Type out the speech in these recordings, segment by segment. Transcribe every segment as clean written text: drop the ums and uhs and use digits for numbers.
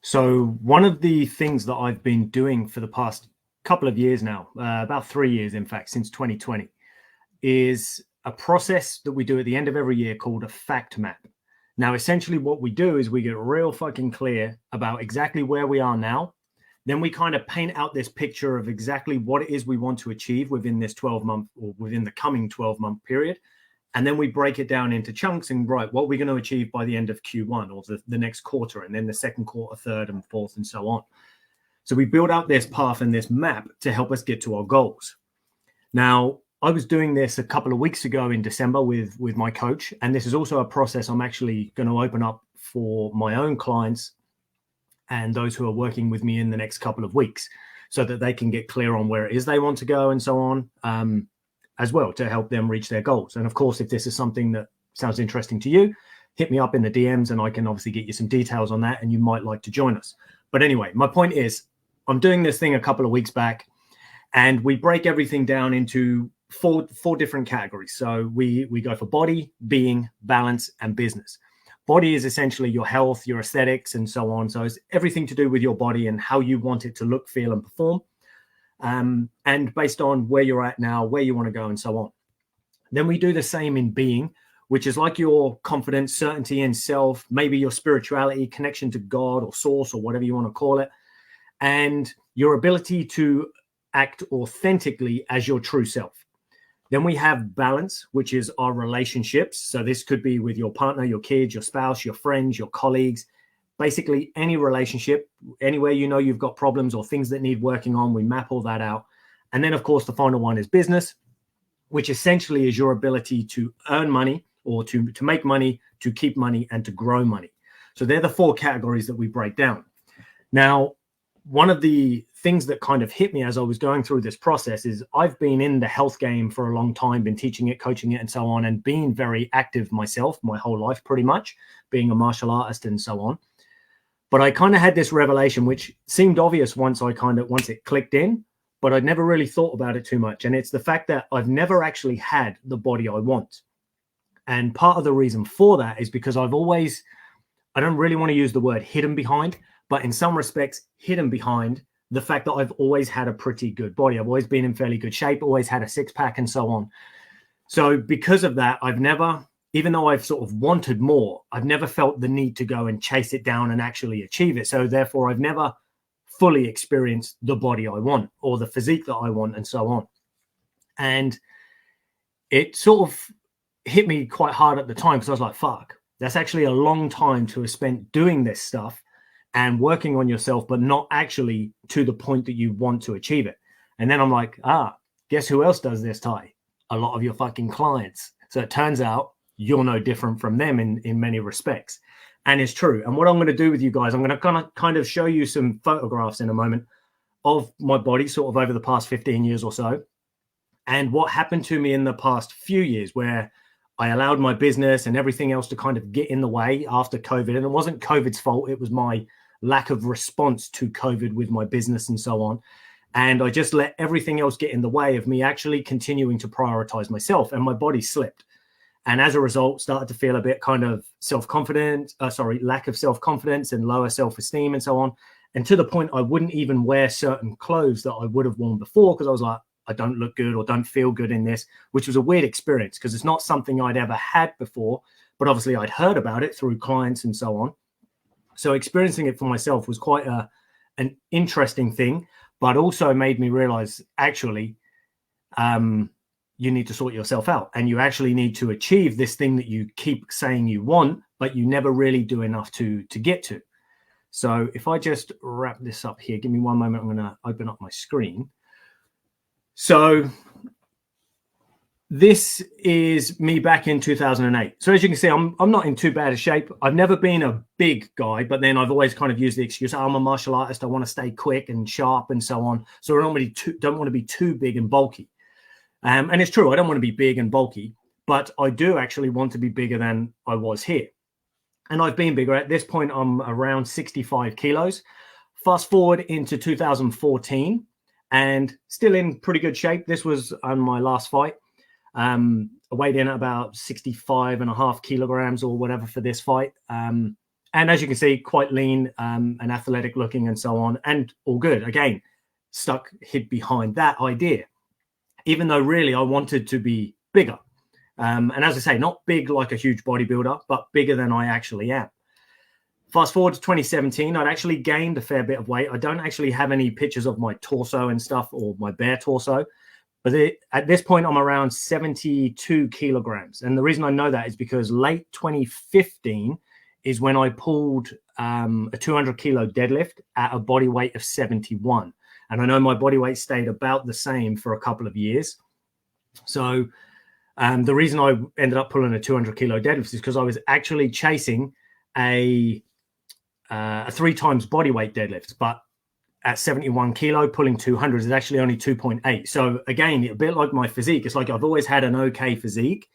So one of the things that I've been doing for the past couple of years now, about 3 years, in fact, since 2020, is a process that we do at the end of every year called a fact map. Now, essentially what we do is we get real fucking clear about exactly where we are now. Then we kind of paint out this picture of exactly what it is we want to achieve within this 12-month or within the coming 12-month period. And then we break it down into chunks and right, what we're going to achieve by the end of Q1 or the next quarter, and then the second quarter, third and fourth, and so on. So we build out this path and this map to help us get to our goals. Now, I was doing this a couple of weeks ago in December with my coach, and this is also a process I'm actually going to open up for my own clients and those who are working with me in the next couple of weeks, so that they can get clear on where it is they want to go and so on, as well, to help them reach their goals. And of course, if this is something that sounds interesting to you, hit me up in the DMs and I can obviously get you some details on that and you might like to join us. But anyway, my point is, I'm doing this thing a couple of weeks back and we break everything down into four different categories. So we go for body, being, balance, and business. Body is essentially your health, your aesthetics, and so on. So it's everything to do with your body and how you want it to look, feel, and perform. And based on where you're at now, where you want to go, and so on. Then we do the same in being, which is like your confidence, certainty in self, maybe your spirituality, connection to God or source or whatever you want to call it, and your ability to act authentically as your true self. Then we have balance, which is our relationships. So this could be with your partner, your kids, your spouse, your friends, your colleagues, basically any relationship, anywhere you know you've got problems or things that need working on, we map all that out. And then, of course, the final one is business, which essentially is your ability to earn money or to make money, to keep money, and to grow money. So they're the four categories that we break down. Now, one of the things that kind of hit me as I was going through this process is I've been in the health game for a long time, been teaching it, coaching it, and so on, and being very active myself, my whole life, pretty much, being a martial artist and so on. But I kind of had this revelation, which seemed obvious once it clicked in, but I'd never really thought about it too much. And it's the fact that I've never actually had the body I want. And part of the reason for that is because I don't really want to use the word hidden behind, but in some respects, hidden behind the fact that I've always had a pretty good body. I've always been in fairly good shape, always had a six pack and so on. So because of that, I've never, even though I've sort of wanted more, I've never felt the need to go and chase it down and actually achieve it. So therefore, I've never fully experienced the body I want or the physique that I want and so on. And it sort of hit me quite hard at the time because I was like, fuck, that's actually a long time to have spent doing this stuff and working on yourself, but not actually to the point that you want to achieve it. And then I'm like, guess who else does this, Ty? A lot of your fucking clients. So it turns out you're no different from them in many respects. And it's true. And what I'm going to do with you guys, I'm going to kind of show you some photographs in a moment of my body sort of over the past 15 years or so. And what happened to me in the past few years where I allowed my business and everything else to kind of get in the way after COVID. And it wasn't COVID's fault. It was my lack of response to COVID with my business and so on. And I just let everything else get in the way of me actually continuing to prioritize myself, and my body slipped. And as a result, started to feel a bit kind of lack of self-confidence and lower self-esteem and so on. And to the point I wouldn't even wear certain clothes that I would have worn before because I was like, I don't look good or don't feel good in this, which was a weird experience because it's not something I'd ever had before, but obviously I'd heard about it through clients and so on. So experiencing it for myself was quite an interesting thing, but also made me realize actually you need to sort yourself out and you actually need to achieve this thing that you keep saying you want, but you never really do enough to get to. So if I just wrap this up here, give me one moment. I'm going to open up my screen. So this is me back in 2008. So as you can see, I'm not in too bad a shape. I've never been a big guy, but then I've always kind of used the excuse, I'm a martial artist. I want to stay quick and sharp and so on. So I don't want to be too big and bulky. And it's true, I don't want to be big and bulky, but I do actually want to be bigger than I was here. And I've been bigger. At this point, I'm around 65 kilos. Fast forward into 2014 and still in pretty good shape. This was on my last fight. I weighed in at about 65.5 kilograms or whatever for this fight. And as you can see, quite lean and athletic looking and so on, and all good. Again, hid behind that idea, even though really I wanted to be bigger. And as I say, not big like a huge bodybuilder, but bigger than I actually am. Fast forward to 2017, I'd actually gained a fair bit of weight. I don't actually have any pictures of my torso and stuff, or my bare torso. But at this point, I'm around 72 kilograms. And the reason I know that is because late 2015 is when I pulled a 200 kilo deadlift at a body weight of 71. And I know my body weight stayed about the same for a couple of years. So the reason I ended up pulling a 200 kilo deadlift is because I was actually chasing a 3 times body weight deadlift, but at 71 kilo, pulling 200 is actually only 2.8. So again, a bit like my physique, it's like I've always had an okay physique,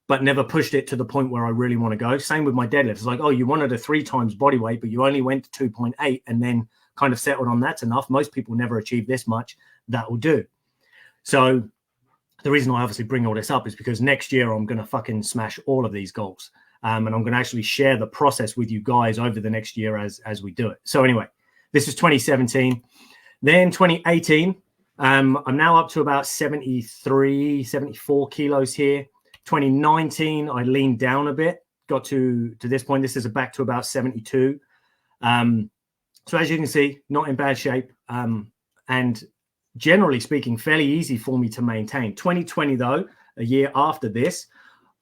but never pushed it to the point where I really want to go. Same with my deadlift. It's like, oh, you wanted a 3 times body weight, but you only went to 2.8 and then kind of settled on that's enough. Most people never achieve this much. That will do. So the reason I obviously bring all this up is because next year I'm going to fucking smash all of these goals. And I'm going to actually share the process with you guys over the next year as we do it. So anyway, this is 2017. Then 2018, I'm now up to about 73, 74 kilos here. 2019, I leaned down a bit, got to this point. This is back to about 72. So as you can see, not in bad shape. And generally speaking, fairly easy for me to maintain. 2020, though, a year after this,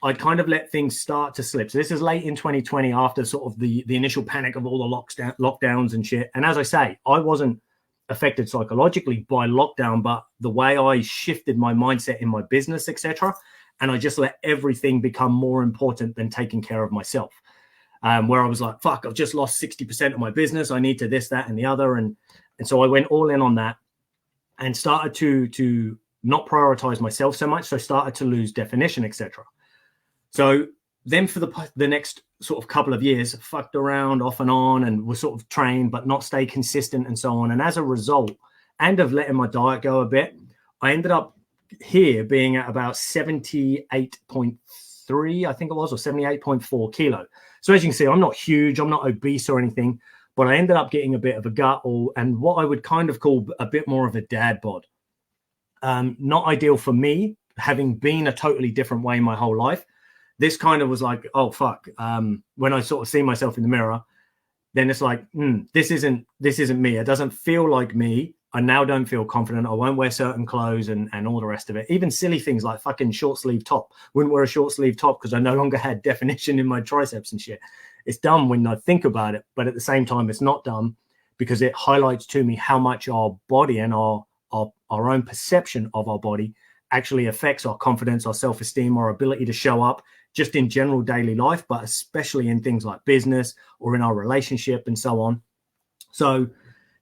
I kind of let things start to slip. So this is late in 2020 after sort of the initial panic of all the lockdowns and shit. And as I say, I wasn't affected psychologically by lockdown, but the way I shifted my mindset in my business, etc. And I just let everything become more important than taking care of myself. Where I was like, fuck, I've just lost 60% of my business. I need to this, that, and the other. And so I went all in on that and started to not prioritize myself so much. So I started to lose definition, etc. So then for the next sort of couple of years, fucked around off and on and was sort of trained, but not stay consistent and so on. And as a result, and of letting my diet go a bit, I ended up here being at about 78.3, I think it was, or 78.4 kilo. So as you can see, I'm not huge, I'm not obese or anything, but I ended up getting a bit of a gut and what I would kind of call a bit more of a dad bod. Not ideal for me, having been a totally different way my whole life. This kind of was like, oh, fuck. When I sort of see myself in the mirror, then it's like, this isn't me. It doesn't feel like me. I now don't feel confident. I won't wear certain clothes and all the rest of it. Even silly things like fucking short sleeve top. Wouldn't wear a short sleeve top because I no longer had definition in my triceps and shit. It's dumb when I think about it, but at the same time, it's not dumb because it highlights to me how much our body and our own perception of our body actually affects our confidence, our self-esteem, our ability to show up just in general daily life, but especially in things like business or in our relationship and so on. So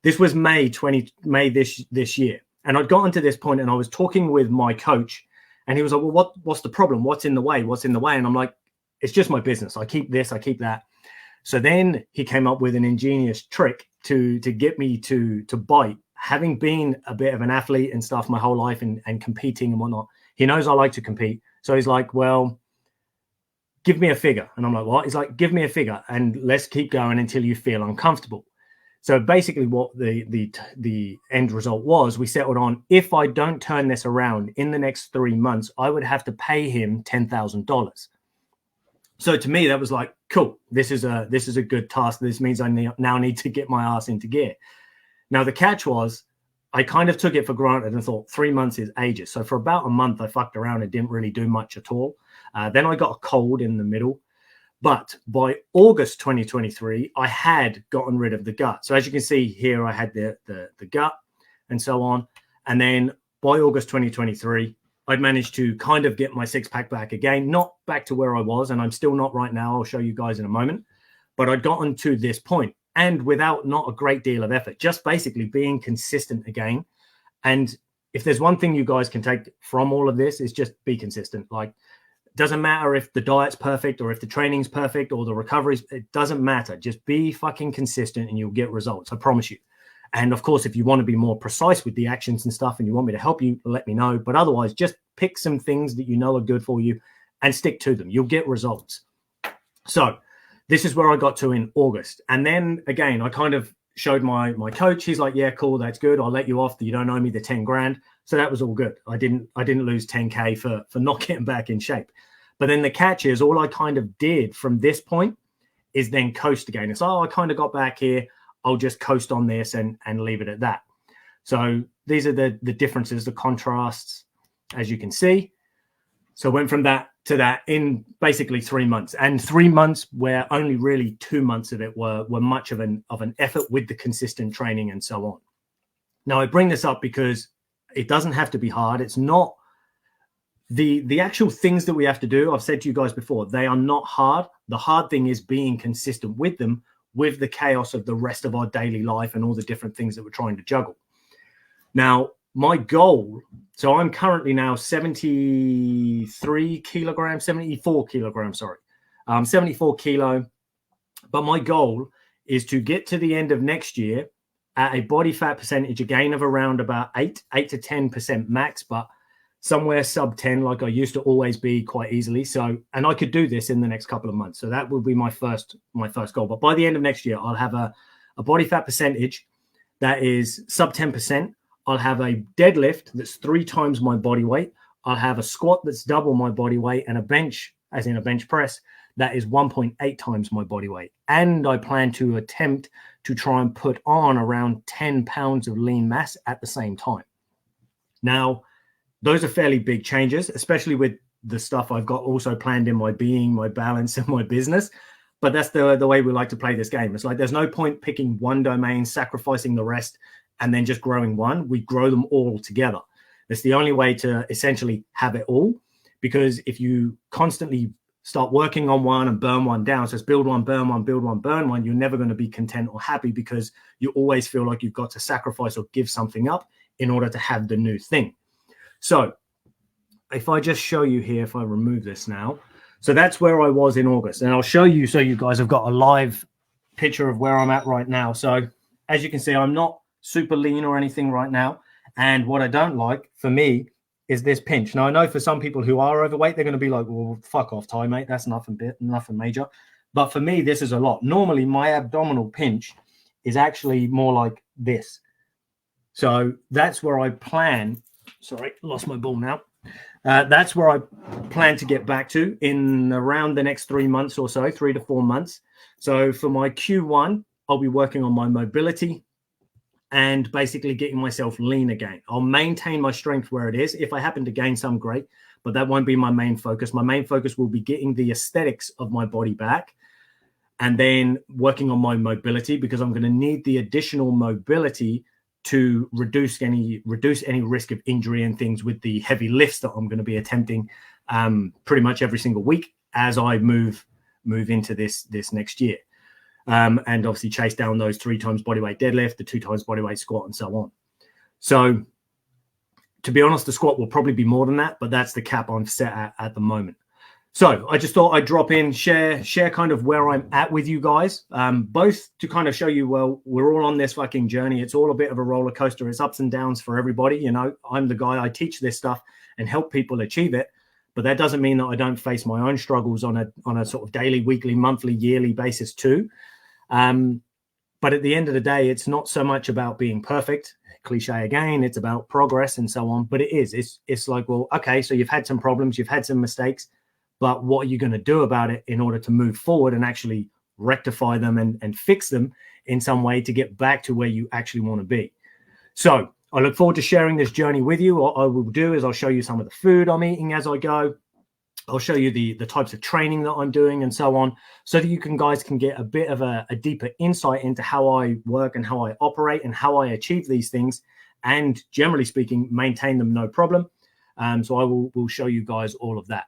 this was May this year. And I'd gotten to this point and I was talking with my coach and he was like, well, what's the problem? What's in the way? What's in the way? And I'm like, it's just my business. I keep this, I keep that. So then he came up with an ingenious trick to get me to bite. Having been a bit of an athlete and stuff my whole life and competing and whatnot, he knows I like to compete. So he's like, well, give me a figure. And I'm like, what? He's like, give me a figure and let's keep going until you feel uncomfortable. So basically what the end result was, we settled on, if I don't turn this around in the next 3 months, I would have to pay him $10,000. So to me, that was like, cool, this is a good task. This means I now need to get my ass into gear. Now, the catch was I kind of took it for granted and thought 3 months is ages. So for about a month, I fucked around and didn't really do much at all. Then I got a cold in the middle. But by August 2023, I had gotten rid of the gut. So as you can see here, I had the gut and so on. And then by August 2023, I'd managed to kind of get my six-pack back again, not back to where I was, and I'm still not right now. I'll show you guys in a moment. But I'd gotten to this point, and without not a great deal of effort, just basically being consistent again. And if there's one thing you guys can take from all of this, is just be consistent. Like, doesn't matter if the diet's perfect or if the training's perfect or the recovery's, it doesn't matter. Just be fucking consistent and you'll get results. I promise you. And of course, if you want to be more precise with the actions and stuff and you want me to help you, let me know. But otherwise, just pick some things that you know are good for you and stick to them. You'll get results. So This is where I got to in August. And then again, I kind of showed my coach. He's like, yeah, cool, that's good. I'll let you off. You don't owe me the 10 grand. So that was all good. I didn't lose 10K for not getting back in shape. But then the catch is, all I kind of did from this point is then coast again. It's, I kind of got back here. I'll just coast on this and leave it at that. So these are the differences, the contrasts, as you can see. So went from that to that in basically 3 months, and 3 months where only really 2 months of it were much of an effort with the consistent training and so on. Now I bring this up because it doesn't have to be hard. It's not the actual things that we have to do. I've said to you guys before, they are not hard. The hard thing is being consistent with them, with the chaos of the rest of our daily life and all the different things that we're trying to juggle. Now, my goal, so I'm currently now 74 kilograms, 74 kilo. But my goal is to get to the end of next year at a body fat percentage, again, of around about 8 to 10% max, but somewhere sub 10, like I used to always be quite easily. So, and I could do this in the next couple of months. So that will be my first goal. But by the end of next year, I'll have a body fat percentage that is sub 10%. I'll have a deadlift that's 3 times my body weight. I'll have a squat that's double my body weight, and a bench, as in a bench press, that is 1.8 times my body weight. And I plan to attempt to try and put on around 10 pounds of lean mass at the same time. Now, those are fairly big changes, especially with the stuff I've got also planned in my being, my balance, and my business. But that's the way we like to play this game. It's like there's no point picking one domain, sacrificing the rest, and then just growing one. We grow them all together. It's the only way to essentially have it all, because if you constantly start working on one and burn one down, so it's build one, burn one, build one, burn one, you're never going to be content or happy, because you always feel like you've got to sacrifice or give something up in order to have the new thing. So if I just show you here, if I remove this now, so that's where I was in August, and I'll show you so you guys have got a live picture of where I'm at right now. So as you can see, I'm not super lean or anything right now. And what I don't like, for me, is this pinch. Now, I know for some people who are overweight, they're going to be like, well, fuck off, Ty, mate. That's nothing major. But for me, this is a lot. Normally, my abdominal pinch is actually more like this. So that's where I plan. Sorry, lost my ball now. That's where I plan to get back to in around the next 3 months or so, 3 to 4 months. So for my Q1, I'll be working on my mobility and basically getting myself lean again. I'll maintain my strength where it is. If I happen to gain some, great, but that won't be my main focus. My main focus will be getting the aesthetics of my body back, and then working on my mobility, because I'm going to need the additional mobility to reduce any risk of injury and things with the heavy lifts that I'm going to be attempting pretty much every single week as I move into this next year. And obviously chase down those 3 times bodyweight deadlift, the 2 times bodyweight squat, and so on. So to be honest, the squat will probably be more than that, but that's the cap I'm set at the moment. So I just thought I'd drop in, share kind of where I'm at with you guys, both to kind of show you, well, we're all on this fucking journey. It's all a bit of a roller coaster. It's ups and downs for everybody. You know, I'm the guy, I teach this stuff and help people achieve it. But that doesn't mean that I don't face my own struggles on a sort of daily, weekly, monthly, yearly basis too. But at the end of the day, it's not so much about being perfect, cliche again, it's about progress and so on. But it's like, well, okay, so you've had some problems, you've had some mistakes, but what are you going to do about it in order to move forward and actually rectify them and fix them in some way to get back to where you actually want to be? So I look forward to sharing this journey with you. What I will do is I'll show you some of the food I'm eating as I go. I'll show you the types of training that I'm doing and so on, so that you guys can get a bit of a deeper insight into how I work and how I operate and how I achieve these things, and generally speaking, maintain them no problem. So I will show you guys all of that.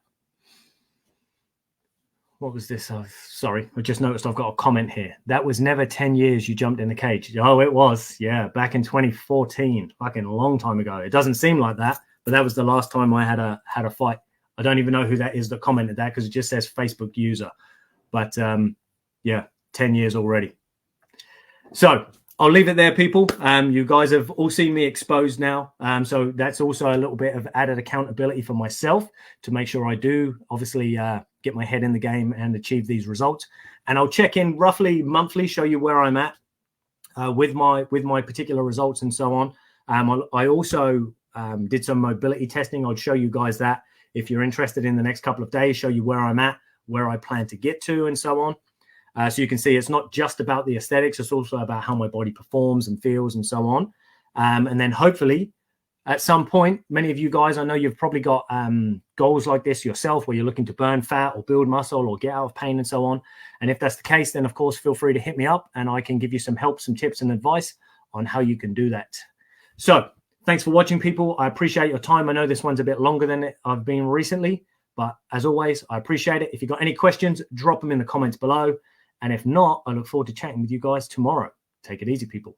What was this? Oh, sorry, I just noticed I've got a comment here. That was never 10 years you jumped in the cage. Oh, it was. Yeah, back in 2014, fucking a long time ago. It doesn't seem like that, but that was the last time I had a fight. I don't even know who that is that commented that, because it just says Facebook user. But yeah, 10 years already. So I'll leave it there, people. You guys have all seen me exposed now. So that's also a little bit of added accountability for myself to make sure I do obviously get my head in the game and achieve these results. and I'll check in roughly monthly, show you where I'm at with my particular results and so on. I also did some mobility testing. I'll show you guys that if you're interested in the next couple of days, show you where I'm at, where I plan to get to, and so on. So you can see it's not just about the aesthetics, it's also about how my body performs and feels and so on. And then hopefully at some point, many of you guys, I know you've probably got goals like this yourself where you're looking to burn fat or build muscle or get out of pain and so on. And if that's the case, then of course, feel free to hit me up and I can give you some help, some tips and advice on how you can do that. So thanks for watching, people. I appreciate your time. I know this one's a bit longer than I've been recently, but as always, I appreciate it. If you've got any questions, drop them in the comments below. And if not, I look forward to chatting with you guys tomorrow. Take it easy, people.